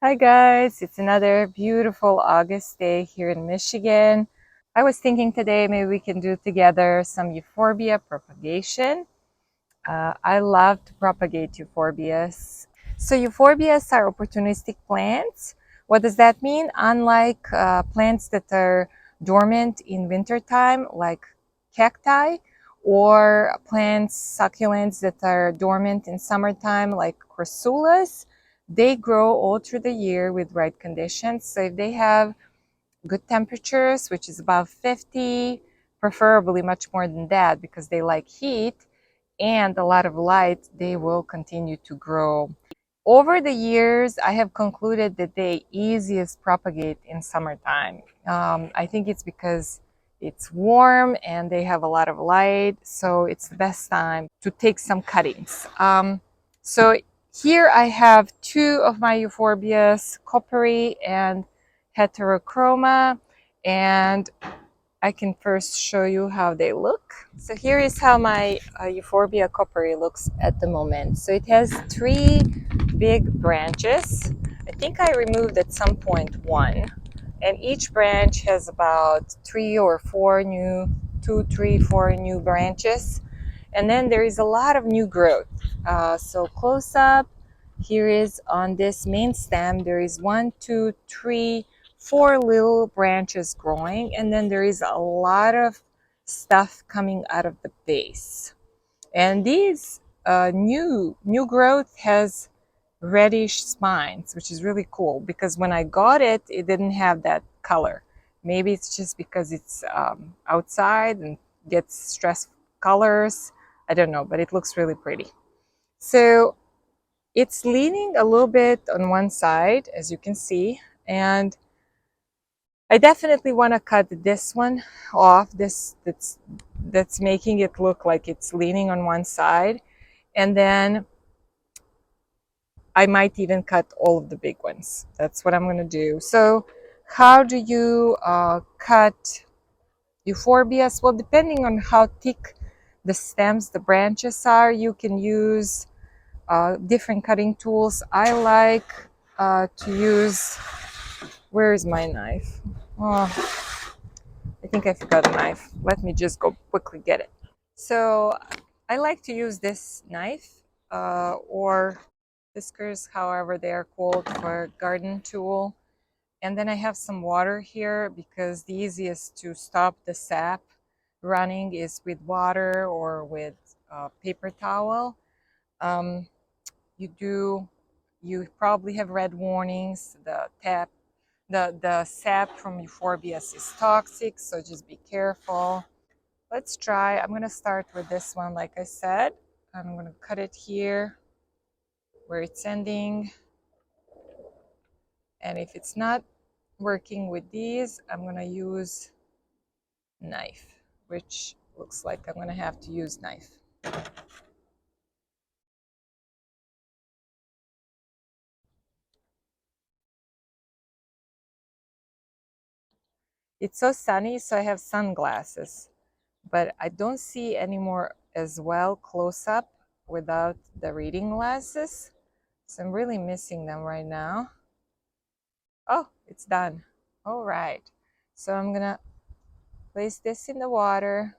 Hi guys, it's another beautiful August day here in Michigan. I was thinking today maybe we can do together some Euphorbia propagation. I love to propagate euphorbias. So euphorbias are opportunistic plants. What does that mean? Unlike plants that are dormant in wintertime, like cacti, or plants, succulents that are dormant in summertime, like crassulas, they grow all through the year with right conditions. So if they have good temperatures, which is above 50, preferably much more than that because they like heat, and a lot of light, they will continue to grow. Over the years, I have concluded that they easiest propagate in summertime. I think it's because it's warm and they have a lot of light, so it's the best time to take some cuttings. So here I have two of my euphorbias, Cooperi and Heterochroma, and I can first show you how they look. So here is how my Euphorbia Cooperi looks at the moment. So it has three big branches. I think I removed at some point one, and each branch has about three or four new, two, three, four new branches. And then there is a lot of new growth. So close up, here is on this main stem, there is one, two, three, four little branches growing, and then there is a lot of stuff coming out of the base. And these new growth has reddish spines, which is really cool because when I got it, it didn't have that color. Maybe it's just because it's outside and gets stress colors. I don't know, but it looks really pretty. So it's leaning a little bit on one side, as you can see, and I definitely want to cut this one off. That's making it look like it's leaning on one side, and then I might even cut all of the big ones. That's what I'm going to do. So, how do you cut euphorbias? Well, depending on how thick the stems, the branches are, you can use different cutting tools. I like to use, where is my knife? Oh, I think I forgot a knife. Let me just go quickly get it. So I like to use this knife or whiskers, however they are called, for a garden tool. And then I have some water here because the easiest to stop the sap running is with water or with paper towel. Um, you probably have read warnings. The sap from euphorbias is toxic, so just be careful. Let's try. I'm going to start with this one, like I said. I'm going to cut it here where it's ending. And if it's not working with these, I'm going to use knife, which looks like I'm going to have to use knife. It's so sunny, so I have sunglasses, but I don't see anymore as well close up without the reading glasses. So I'm really missing them right now. Oh, it's done. All right. So I'm going to place this in the water.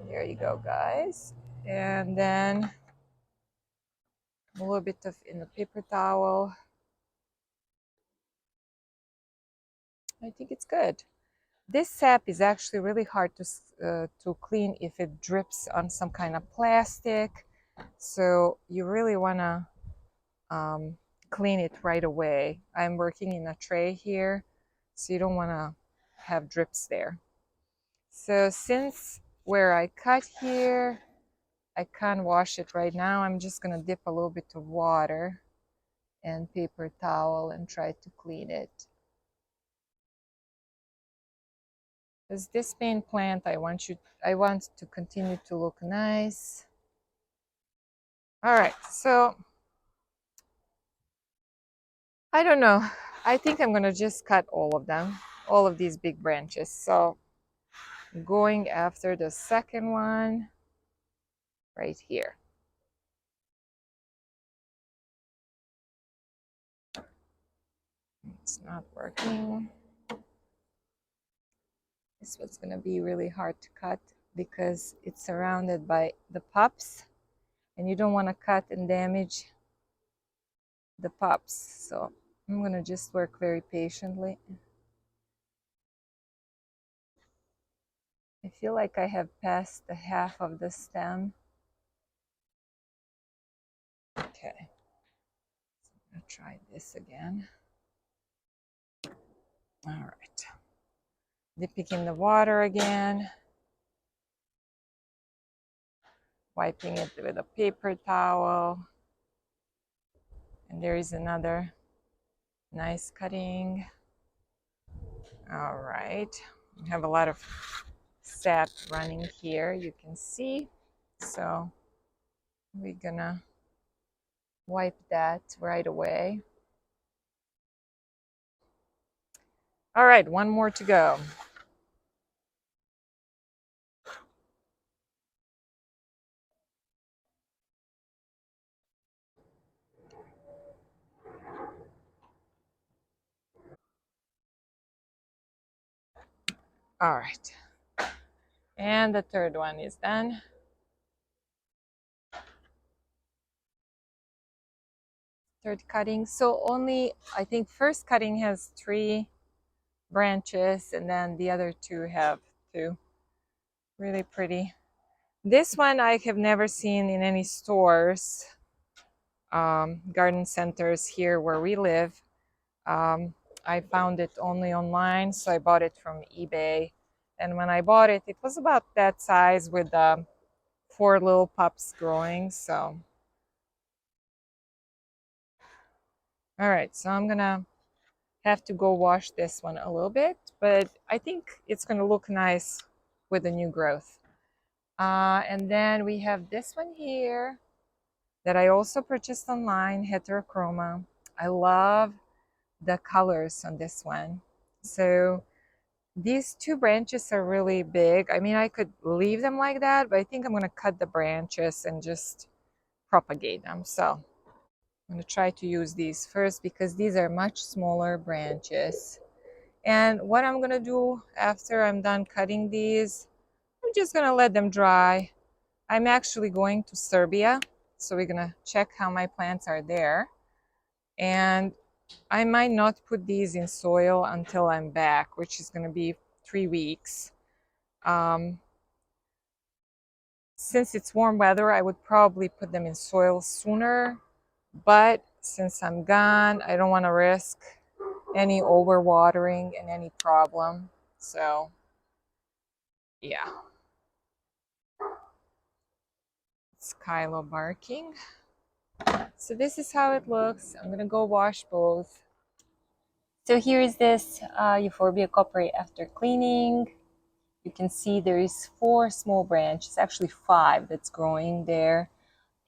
There you go, guys. And then a little bit of in the paper towel. I think it's good. This sap is actually really hard to clean if it drips on some kind of plastic. So you really want to clean it right away. I'm working in a tray here, so you don't want to have drips there. So since where I cut here, I can't wash it right now. I'm just going to dip a little bit of water and paper towel and try to clean it. Because this main plant, I want to continue to look nice. All right, so I don't know. I think I'm gonna just cut all of them, all of these big branches. So going after the second one right here. It's not working. This was going to be really hard to cut because it's surrounded by the pups, and you don't want to cut and damage the pups. So I'm going to just work very patiently. I feel like I have passed the half of the stem. Okay, so I'm going to try this again. All right, dipping in the water again, wiping it with a paper towel. And there is another nice cutting. All right, we have a lot of sap running here, you can see. So we're gonna wipe that right away. All right, one more to go. All right, and the third one is done. Third cutting. So only, I think first cutting has 3 branches, and then the other 2 have 2. Really pretty. This one I have never seen in any stores, garden centers here where we live. I found it only online, so I bought it from eBay. And when I bought it, it was about that size with 4 little pups growing. So, all right, so I'm gonna have to go wash this one a little bit, but I think it's gonna look nice with the new growth. And then we have this one here that I also purchased online, Heterochroma. I love the colors on this one. So these 2 branches are really big. I mean, I could leave them like that, but I think I'm going to cut the branches and just propagate them. So I'm going to try to use these first because these are much smaller branches. And what I'm going to do after I'm done cutting these, I'm just going to let them dry. I'm actually going to Serbia, so we're going to check how my plants are there. And I might not put these in soil until I'm back, which is going to be 3 weeks. Since it's warm weather, I would probably put them in soil sooner. But since I'm gone, I don't want to risk any overwatering and any problem. So, yeah. It's Kylo barking. So this is how it looks. I'm going to go wash both. So here is this Euphorbia Cooperi after cleaning. You can see there is 4 small branches, actually 5 that's growing there.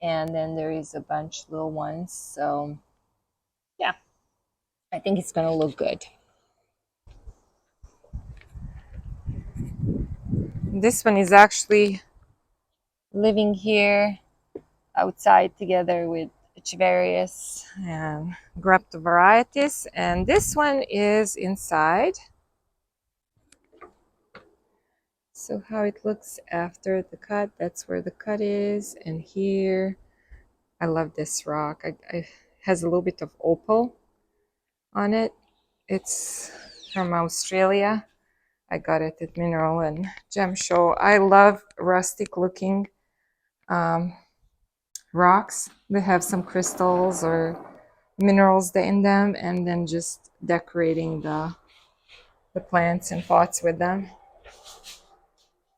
And then there is a bunch of little ones. So yeah, I think it's gonna look good. This one is actually living here outside together with Echeverrias and Grapta varieties. And this one is inside. So how it looks after the cut, that's where the cut is. And here, I love this rock. It has a little bit of opal on it. It's from Australia. I got it at Mineral and Gem Show. I love rustic looking rocks that have some crystals or minerals in them, and then just decorating the plants and pots with them.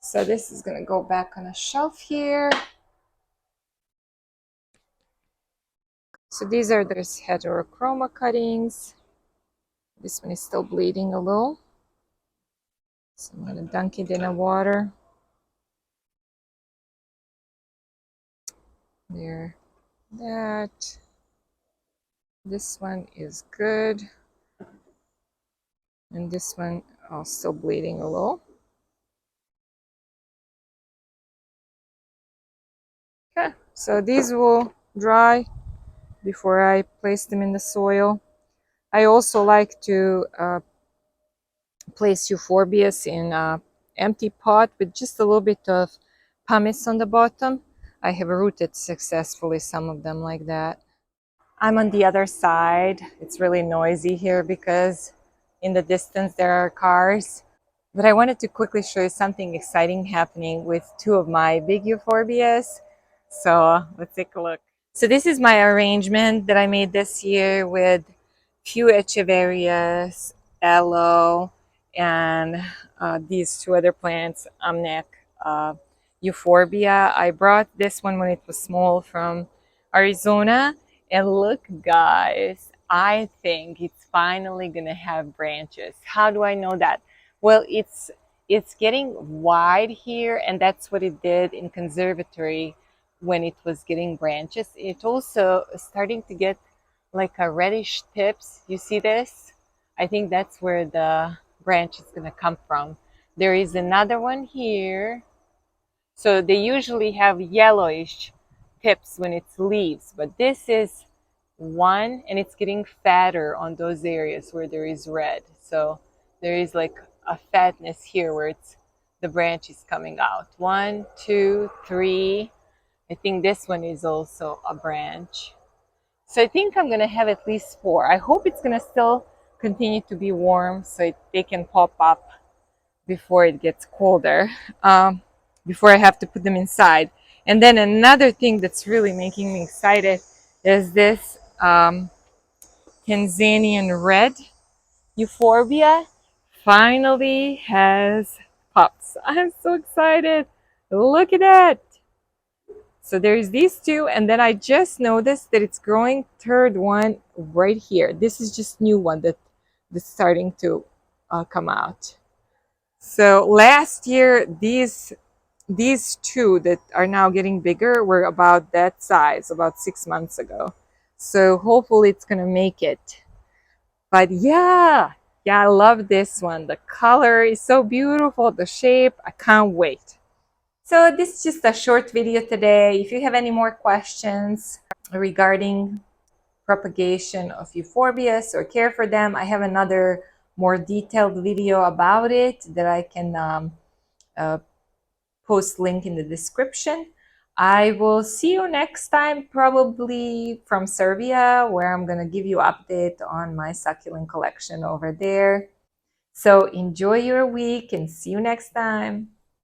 So this is going to go back on a shelf here. So these are the Heterochroma cuttings. This one is still bleeding a little. So I'm going to dunk it in the water. There, that. This one is good. And this one still bleeding a little. Okay, so these will dry before I place them in the soil. I also like to place euphorbias in an empty pot with just a little bit of pumice on the bottom. I have rooted successfully some of them like that. I'm on the other side. It's really noisy here because in the distance there are cars. But I wanted to quickly show you something exciting happening with two of my big euphorbias. So let's take a look. So this is my arrangement that I made this year with few echeverias, aloe, and these two other plants, amnec, uh, euphorbia. I brought this one when it was small from Arizona. And look, guys, I think it's finally gonna have branches. How do I know that? Well, it's getting wide here, and that's what it did in conservatory when it was getting branches. It also starting to get like a reddish tips. You see this? I think that's where the branch is going to come from. There is another one here. So they usually have yellowish tips when it's leaves, but this is one, and it's getting fatter on those areas where there is red. So there is like a fatness here where it's the branch is coming out. One, two, three. I think this one is also a branch. So I think I'm gonna have at least four. I hope it's gonna still continue to be warm so they can pop up before it gets colder, before I have to put them inside. And then another thing that's really making me excited is this Tanzanian red Euphorbia finally has pups. I'm so excited. Look at that. So there's these two, and then I just noticed that it's growing third one right here. This is just new one that's starting to come out. So last year, these two that are now getting bigger were about that size, about 6 months ago. So hopefully it's gonna make it. But yeah, I love this one. The color is so beautiful, the shape, I can't wait. So this is just a short video today. If you have any more questions regarding propagation of euphorbias or care for them, I have another more detailed video about it that I can uh, post link in the description. I will see you next time, probably from Serbia, where I'm going to give you update on my succulent collection over there. So enjoy your week and see you next time.